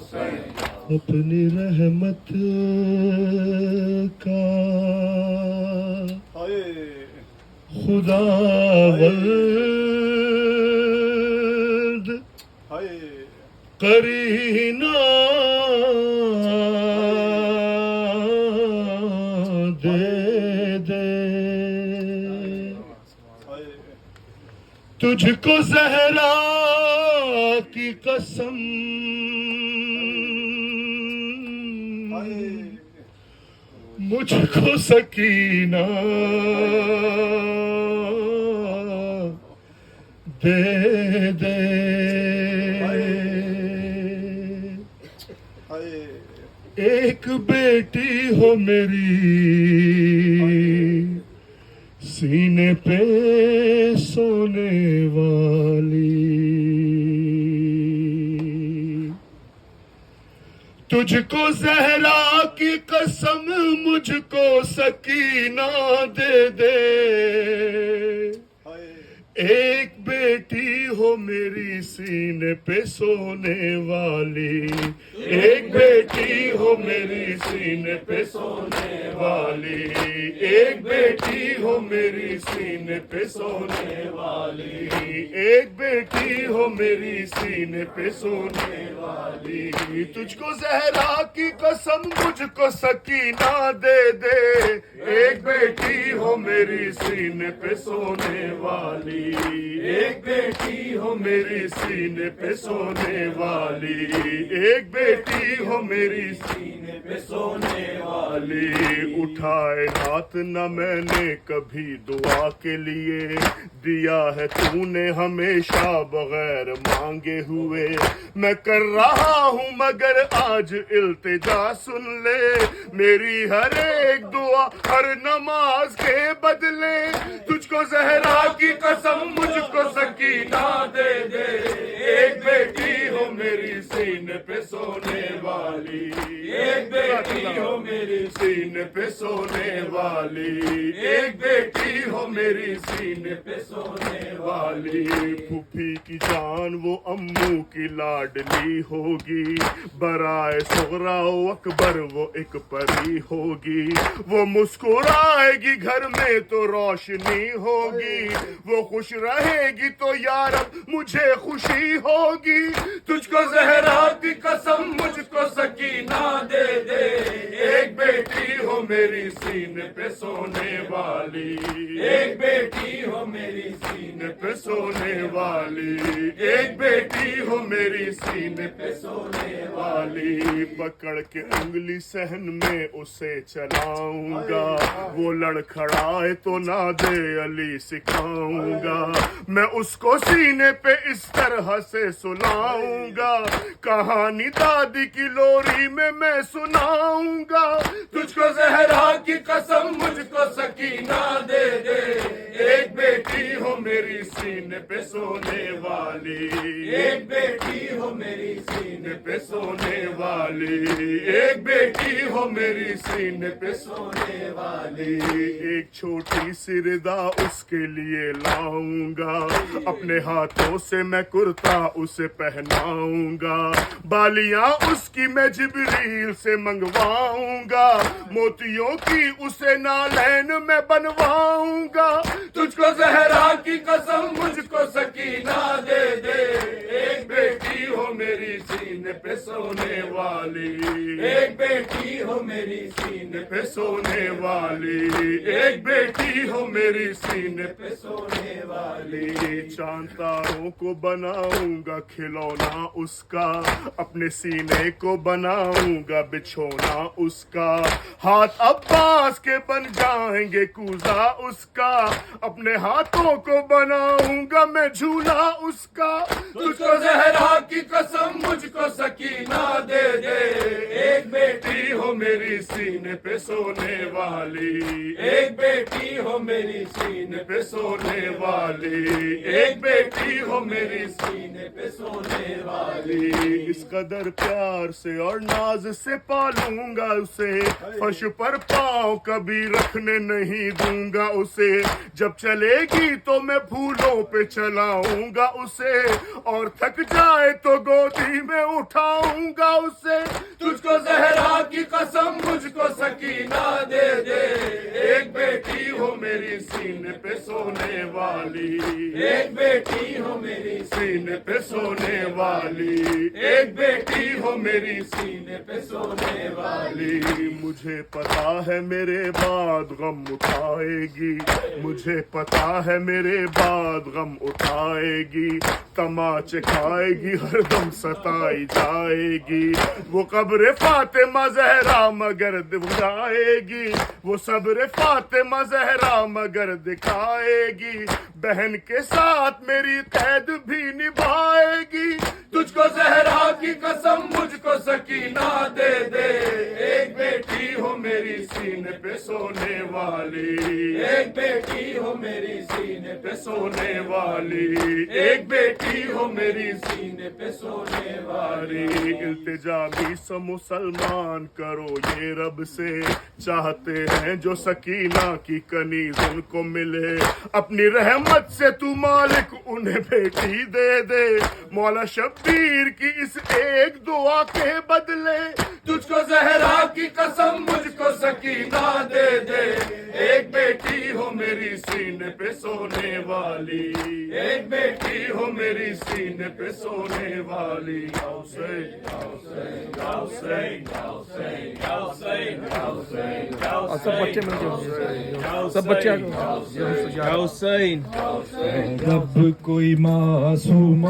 اپنی رحمت کا خداوند قرینہ دے دے تجھ کو زہرا کی قسم مجھ کو سکینہ دے دے ایک بیٹی ہو میری سینے پہ سونے والی تجھ کو زہرا کی قسم مجھ کو سکینہ دے دے ایک بیٹی ہو میری سینے پہ سونے والی ایک بیٹی ہو میری سینے پہ سونے والی ایک بیٹی ہو میری سینے پہ سونے والی ایک بیٹی ہو میری سینے پہ سونے والی تجھ کو زہرا کی قسم مجھ کو سکینہ دے دے ایک بیٹی ہو میری سینے پہ سونے والی ایک بیٹی ہو میری سینے پہ سونے والی ایک بیٹی ہو میری سینے پہ سونے والی اٹھائے ہاتھ نہ میں نے کبھی دعا کے لیے دیا ہے تو نے ہمیشہ بغیر مانگے ہوئے میں کر رہا ہوں مگر آج التجا سن لے میری ہر ایک دعا ہر نماز کے بدلے تجھ کو زہرا کی قسم مجھ کو سکینہ دے دے ایک بیٹی ہو میری سینے پہ سونے والی ایک بیٹی ہو میری سینے پہ سونے والی ایک بیٹی ہو میری سینے پہ سونے والی پھوپھی کی جان وہ امو کی لاڈلی ہوگی برائے صغرا و اکبر وہ ایک پری ہوگی وہ مسکرائے گی گھر میں تو روشنی ہوگی وہ خوش رہے گی تو یارب مجھے خوشی ہوگی تجھ کو زہرا کی قسم مجھ کو سکینہ دے دے ایک بیٹی ہو میری سینے پہ سونے والی ایک بیٹی ہو میری سینے پہ سونے والی ایک بیٹی ہو میری سینے پہ سونے والی پکڑ کے انگلی صحن میں اسے چلاؤں گا وہ لڑکھڑائے تو نادے علی سکھاؤں گا میں اس کو سینے پہ اس طرح سے سناؤں گا کہانی دادی کی لوری میں سناؤں گا تجھ کو زہرا کی قسم مجھ کو سکینہ دے دے ایک بیٹی ہو میری سینے پہ سونے والی ایک بیٹی ہو میری سینے پہ سونے والی ایک بیٹی ہو میری سینے پہ سونے والی ایک چھوٹی سی ردا اس کے لیے لاؤں گا اپنے ہاتھوں سے میں کرتا اسے پہناؤں گا بالیاں اس کی میں جبریل سے منگواؤں گا موتیوں کی اسے نالین میں بنواؤں گا تجھ کو زہرا کی قسم مجھ کو سکینہ دے دے ایک بیٹی ہو میری سینے پہ سونے والی ایک بیٹی ہو میری سینے پہ سونے والی ایک بیٹی ہو میری سینے پہ سونے والی چاند تاروں کو بناؤں گا کھلونا اس کا اپنے سینے کو بناؤں گا بچھونا اس کا ہاتھ عباس کے بن جائیں گے کوزا اس کا اپنے ہاتھوں کو بناؤں گا میں جھولا اس کا تجھ کو زہرا کی قسم مجھ کو سکینہ دے دے ایک بیٹی ہو میری سینے پہ سونے والی ایک بیٹی ہو میری سینے پہ سونے والی ایک بیٹی ہو میری سینے پہ سونے والی اس قدر پیار سے اور ناز سے پالوں گا اسے فرش پر پاؤں کبھی رکھنے نہیں دوں گا اسے جب چلے گی تو میں پھولوں پہ چلاؤں گا اسے اور تھک جائے تو گودی میں اٹھاؤں گا اسے تجھ کو زہرا کی قسم مجھ کو سکینہ دے دے ایک بیٹی ہو میری سینے پہ سونے والی ایک بیٹی ہو میری سینے پہ سونے والی ایک بیٹی ہو میری سینے پہ سونے والی مجھے پتا ہے میرے بعد غم اٹھائے گی مجھے پتا ہے میرے بعد غم اٹھائے گی تماچے کھائے گی ہر دم ستائی جائے گی وہ قبر فاطمہ زہرا مگر دکھائے گی وہ صبر فاطمہ زہرا مگر دکھائے گی بہن کے ساتھ میری قید بھی نبھائے گی تجھ کو زہرا کی قسم مجھ کو سکینہ دے دے ایک بیٹی ہو میری سینے پہ سونے والی ایک بیٹی ہو میری سینے پہ سونے والی ایک بیٹی ہو میری سینے پہ سونے والی التجا بھی سو مسلمان کرو یہ رب سے چاہتے ہیں جو سکینہ کی کنیز ان کو ملے اپنی رحمت سے تو مالک انہیں بیٹی دے دے مولا شبیر کی اس ایک دعا کے بدلے تجھ کو زہرا کی قسم مجھ کو سکینہ دے دے ایک بیٹی ہو میری سینے پہ سونے والی ایک بیٹی ہو میری سینے پہ سونے والی سب بچے سب بچے رب کوئی معصوم